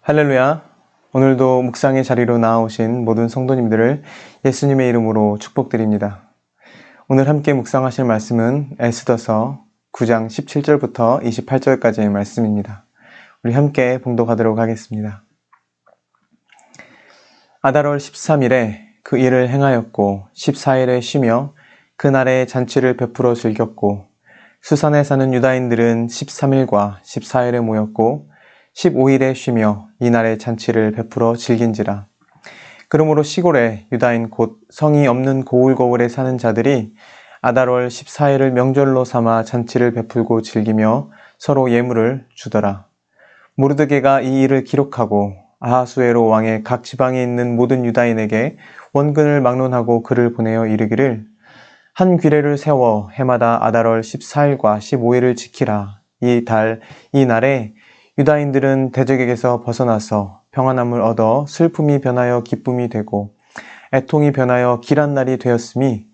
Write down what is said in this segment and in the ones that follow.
할렐루야. 오늘도 묵상의 자리로 나아오신 모든 성도님들을 예수님의 이름으로 축복드립니다. 오늘 함께 묵상하실 말씀은 에스더서 9장 17절부터 28절까지의 말씀입니다. 우리 함께 봉독하도록 하겠습니다. 아달월 13일에 그 일을 행하였고 14일에 쉬며 그날에 잔치를 베풀어 즐겼고 수산에 사는 유다인들은 13일과 14일에 모였고 15일에 쉬며 이날의 잔치를 베풀어 즐긴지라. 그러므로 시골에 유다인 곧 성이 없는 고을고을에 사는 자들이 아달월 14일을 명절로 삼아 잔치를 베풀고 즐기며 서로 예물을 주더라. 모르드게가 이 일을 기록하고 아하수에로 왕의 각 지방에 있는 모든 유다인에게 원근을 막론하고 글을 보내어 이르기를 한 규례를 세워 해마다 아달월 14일과 15일을 지키라. 이 날에 유다인들은 대적에게서 벗어나서 평안함을 얻어 슬픔이 변하여 기쁨이 되고 애통이 변하여 길한 날이 되었으니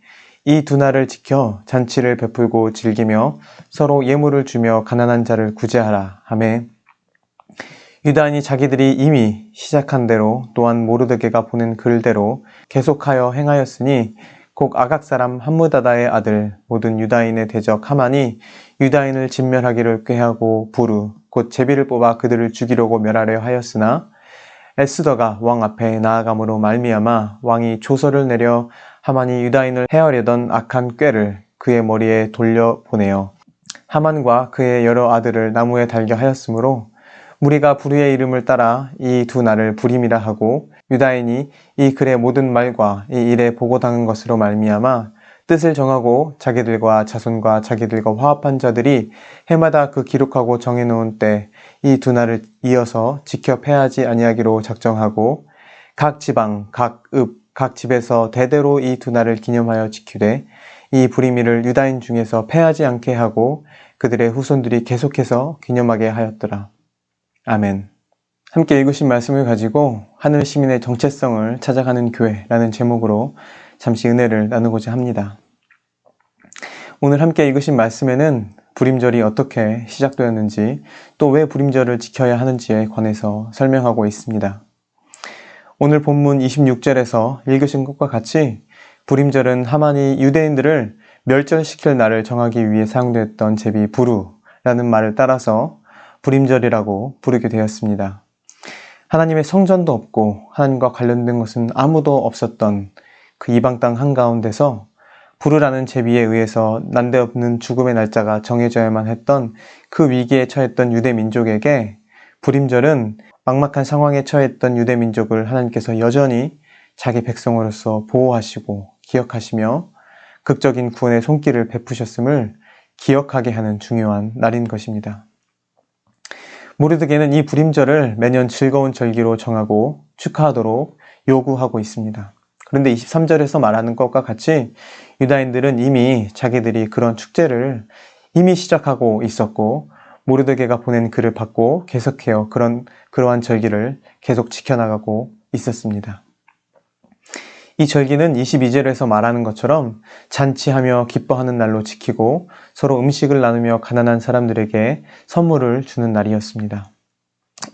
이 두 날을 지켜 잔치를 베풀고 즐기며 서로 예물을 주며 가난한 자를 구제하라 하매 유다인이 자기들이 이미 시작한 대로 또한 모르드게가 보낸 글대로 계속하여 행하였으니 곧 아각 사람 함므다다의 아들 모든 유다인의 대적 하만이 유다인을 진멸하기를 꾀하고 부르 곧 제비를 뽑아 그들을 죽이려고 멸하려 하였으나 에스더가 왕 앞에 나아감으로 말미암아 왕이 조서를 내려 하만이 유다인을 해하려던 악한 꾀를 그의 머리에 돌려보내어 하만과 그의 여러 아들을 나무에 달게 하였으므로 무리가 부르의 이름을 따라 이 두 날을 부림이라 하고 유다인이 이 글의 모든 말과 이 일에 보고당한 것으로 말미암아 뜻을 정하고 자기들과 자손과 자기들과 화합한 자들이 해마다 그 기록하고 정해놓은 때 이 두 날을 이어서 지켜 패하지 아니하기로 작정하고 각 지방, 각 읍, 각 집에서 대대로 이 두 날을 기념하여 지키되 이 부림이를 유다인 중에서 패하지 않게 하고 그들의 후손들이 계속해서 기념하게 하였더라. 아멘. 함께 읽으신 말씀을 가지고 하늘 시민의 정체성을 찾아가는 교회라는 제목으로 잠시 은혜를 나누고자 합니다. 오늘 함께 읽으신 말씀에는 불임절이 어떻게 시작되었는지 또 왜 불임절을 지켜야 하는지에 관해서 설명하고 있습니다. 오늘 본문 26절에서 읽으신 것과 같이 불임절은 하만이 유대인들을 멸절시킬 날을 정하기 위해 사용됐던 제비 부루라는 말을 따라서 불임절이라고 부르게 되었습니다. 하나님의 성전도 없고 하나님과 관련된 것은 아무도 없었던 그 이방 땅 한가운데서 부르라는 제비에 의해서 난데없는 죽음의 날짜가 정해져야만 했던 그 위기에 처했던 유대 민족에게 불임절은 막막한 상황에 처했던 유대 민족을 하나님께서 여전히 자기 백성으로서 보호하시고 기억하시며 극적인 구원의 손길을 베푸셨음을 기억하게 하는 중요한 날인 것입니다. 모르드게는 이 불임절을 매년 즐거운 절기로 정하고 축하하도록 요구하고 있습니다. 그런데 23절에서 말하는 것과 같이 유다인들은 이미 자기들이 그런 축제를 이미 시작하고 있었고 모르드게가 보낸 글을 받고 계속해요. 그러한 절기를 계속 지켜나가고 있었습니다. 이 절기는 22절에서 말하는 것처럼 잔치하며 기뻐하는 날로 지키고 서로 음식을 나누며 가난한 사람들에게 선물을 주는 날이었습니다.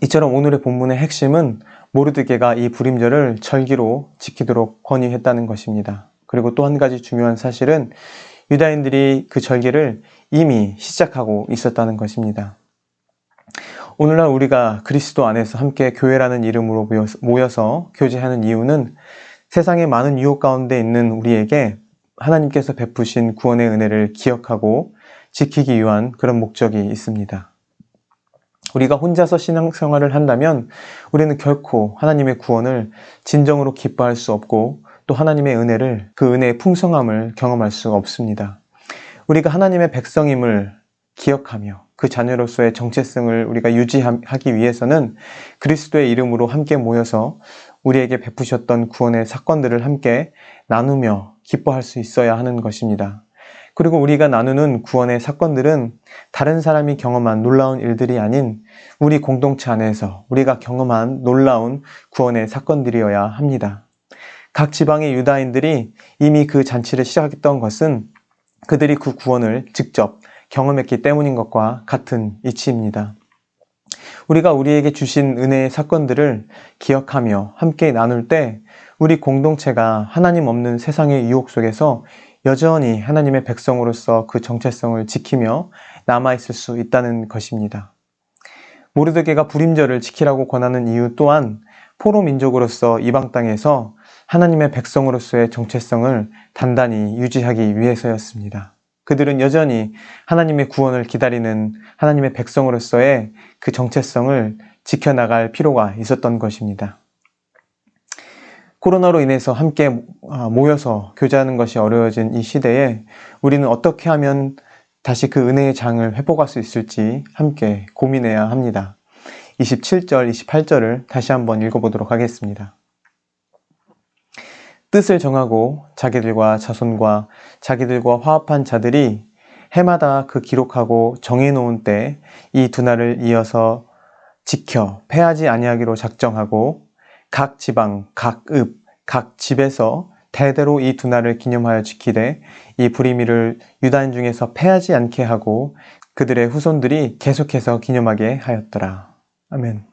이처럼 오늘의 본문의 핵심은 모르드게가 이 불임절을 절기로 지키도록 권유했다는 것입니다. 그리고 또 한 가지 중요한 사실은 유다인들이 그 절기를 이미 시작하고 있었다는 것입니다. 오늘날 우리가 그리스도 안에서 함께 교회라는 이름으로 모여서 교제하는 이유는 세상의 많은 유혹 가운데 있는 우리에게 하나님께서 베푸신 구원의 은혜를 기억하고 지키기 위한 그런 목적이 있습니다. 우리가 혼자서 신앙생활을 한다면 우리는 결코 하나님의 구원을 진정으로 기뻐할 수 없고 또 하나님의 은혜를 그 은혜의 풍성함을 경험할 수가 없습니다. 우리가 하나님의 백성임을 기억하며 그 자녀로서의 정체성을 우리가 유지하기 위해서는 그리스도의 이름으로 함께 모여서 우리에게 베푸셨던 구원의 사건들을 함께 나누며 기뻐할 수 있어야 하는 것입니다. 그리고 우리가 나누는 구원의 사건들은 다른 사람이 경험한 놀라운 일들이 아닌 우리 공동체 안에서 우리가 경험한 놀라운 구원의 사건들이어야 합니다. 각 지방의 유다인들이 이미 그 잔치를 시작했던 것은 그들이 그 구원을 직접 경험했기 때문인 것과 같은 이치입니다. 우리가 우리에게 주신 은혜의 사건들을 기억하며 함께 나눌 때 우리 공동체가 하나님 없는 세상의 유혹 속에서 여전히 하나님의 백성으로서 그 정체성을 지키며 남아있을 수 있다는 것입니다. 모르드게가 불임절을 지키라고 권하는 이유 또한 포로 민족으로서 이방 땅에서 하나님의 백성으로서의 정체성을 단단히 유지하기 위해서였습니다. 그들은 여전히 하나님의 구원을 기다리는 하나님의 백성으로서의 그 정체성을 지켜나갈 필요가 있었던 것입니다. 코로나로 인해서 함께 모여서 교제하는 것이 어려워진 이 시대에 우리는 어떻게 하면 다시 그 은혜의 장을 회복할 수 있을지 함께 고민해야 합니다. 27절, 28절을 다시 한번 읽어보도록 하겠습니다. 뜻을 정하고 자기들과 자손과 자기들과 화합한 자들이 해마다 그 기록하고 정해놓은 때 이 두 날을 이어서 지켜 패하지 아니하기로 작정하고 각 지방, 각 읍, 각 집에서 대대로 이 두 날을 기념하여 지키되 이 불임일을 유다인 중에서 패하지 않게 하고 그들의 후손들이 계속해서 기념하게 하였더라. 아멘.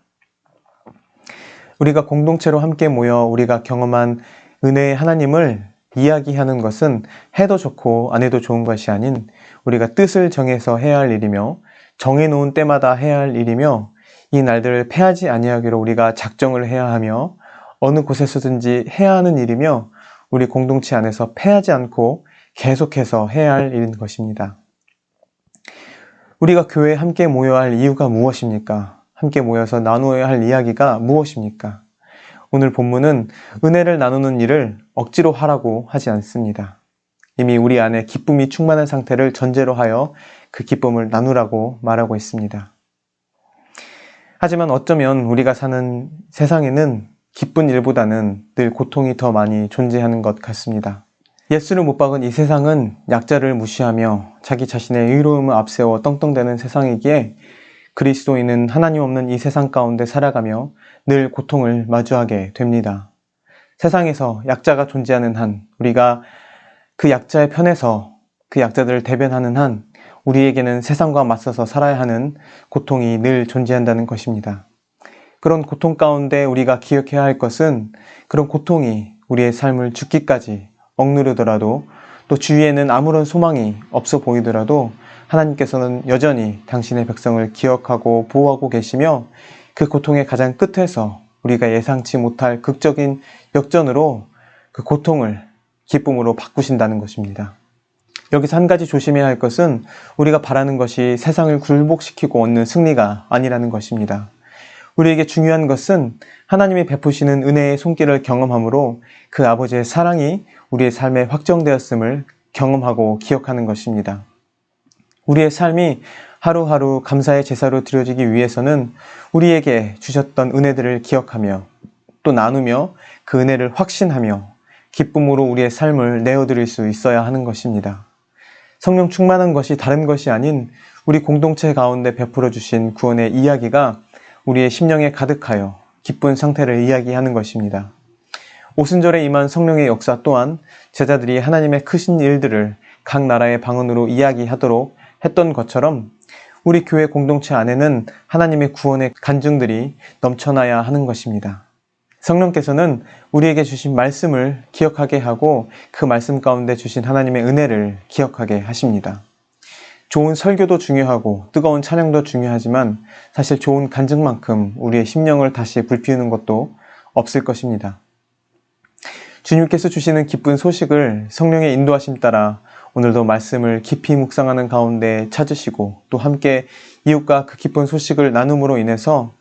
우리가 공동체로 함께 모여 우리가 경험한 은혜의 하나님을 이야기하는 것은 해도 좋고 안 해도 좋은 것이 아닌 우리가 뜻을 정해서 해야 할 일이며 정해놓은 때마다 해야 할 일이며 이 날들을 패하지 아니하기로 우리가 작정을 해야 하며 어느 곳에서든지 해야 하는 일이며 우리 공동체 안에서 패하지 않고 계속해서 해야 할 일인 것입니다. 우리가 교회에 함께 모여야 할 이유가 무엇입니까? 함께 모여서 나누어야 할 이야기가 무엇입니까? 오늘 본문은 은혜를 나누는 일을 억지로 하라고 하지 않습니다. 이미 우리 안에 기쁨이 충만한 상태를 전제로 하여 그 기쁨을 나누라고 말하고 있습니다. 하지만 어쩌면 우리가 사는 세상에는 기쁜 일보다는 늘 고통이 더 많이 존재하는 것 같습니다. 예수를 못 박은 이 세상은 약자를 무시하며 자기 자신의 의로움을 앞세워 떵떵대는 세상이기에 그리스도인은 하나님 없는 이 세상 가운데 살아가며 늘 고통을 마주하게 됩니다. 세상에서 약자가 존재하는 한, 우리가 그 약자의 편에서 그 약자들을 대변하는 한, 우리에게는 세상과 맞서서 살아야 하는 고통이 늘 존재한다는 것입니다. 그런 고통 가운데 우리가 기억해야 할 것은 그런 고통이 우리의 삶을 죽기까지 억누르더라도 또 주위에는 아무런 소망이 없어 보이더라도 하나님께서는 여전히 당신의 백성을 기억하고 보호하고 계시며 그 고통의 가장 끝에서 우리가 예상치 못할 극적인 역전으로 그 고통을 기쁨으로 바꾸신다는 것입니다. 여기서 한 가지 조심해야 할 것은 우리가 바라는 것이 세상을 굴복시키고 얻는 승리가 아니라는 것입니다. 우리에게 중요한 것은 하나님이 베푸시는 은혜의 손길을 경험함으로 그 아버지의 사랑이 우리의 삶에 확정되었음을 경험하고 기억하는 것입니다. 우리의 삶이 하루하루 감사의 제사로 드려지기 위해서는 우리에게 주셨던 은혜들을 기억하며 또 나누며 그 은혜를 확신하며 기쁨으로 우리의 삶을 내어드릴 수 있어야 하는 것입니다. 성령 충만한 것이 다른 것이 아닌 우리 공동체 가운데 베풀어 주신 구원의 이야기가 우리의 심령에 가득하여 기쁜 상태를 이야기하는 것입니다. 오순절에 임한 성령의 역사 또한 제자들이 하나님의 크신 일들을 각 나라의 방언으로 이야기하도록 했던 것처럼 우리 교회 공동체 안에는 하나님의 구원의 간증들이 넘쳐나야 하는 것입니다. 성령께서는 우리에게 주신 말씀을 기억하게 하고 그 말씀 가운데 주신 하나님의 은혜를 기억하게 하십니다. 좋은 설교도 중요하고 뜨거운 찬양도 중요하지만 사실 좋은 간증만큼 우리의 심령을 다시 불피우는 것도 없을 것입니다. 주님께서 주시는 기쁜 소식을 성령의 인도하심 따라 오늘도 말씀을 깊이 묵상하는 가운데 찾으시고 또 함께 이웃과 그 기쁜 소식을 나눔으로 인해서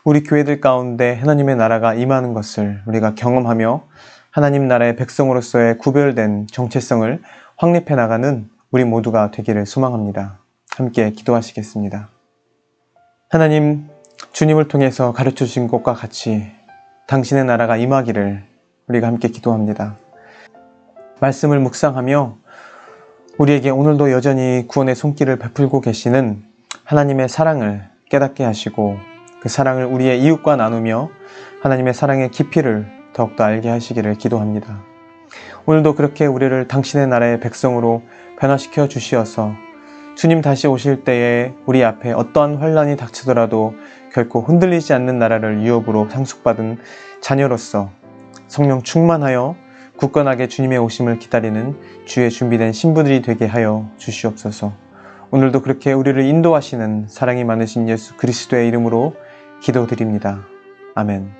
우리 교회들 가운데 하나님의 나라가 임하는 것을 우리가 경험하며 하나님 나라의 백성으로서의 구별된 정체성을 확립해 나가는 우리 모두가 되기를 소망합니다. 함께 기도하시겠습니다. 하나님, 주님을 통해서 가르쳐 주신 것과 같이 당신의 나라가 임하기를 우리가 함께 기도합니다. 말씀을 묵상하며 우리에게 오늘도 여전히 구원의 손길을 베풀고 계시는 하나님의 사랑을 깨닫게 하시고 그 사랑을 우리의 이웃과 나누며 하나님의 사랑의 깊이를 더욱더 알게 하시기를 기도합니다. 오늘도 그렇게 우리를 당신의 나라의 백성으로 변화시켜 주시어서 주님 다시 오실 때에 우리 앞에 어떠한 환란이 닥치더라도 결코 흔들리지 않는 나라를 유업으로 상속받은 자녀로서 성령 충만하여 굳건하게 주님의 오심을 기다리는 주의 준비된 신부들이 되게 하여 주시옵소서. 오늘도 그렇게 우리를 인도하시는 사랑이 많으신 예수 그리스도의 이름으로 기도드립니다. 아멘.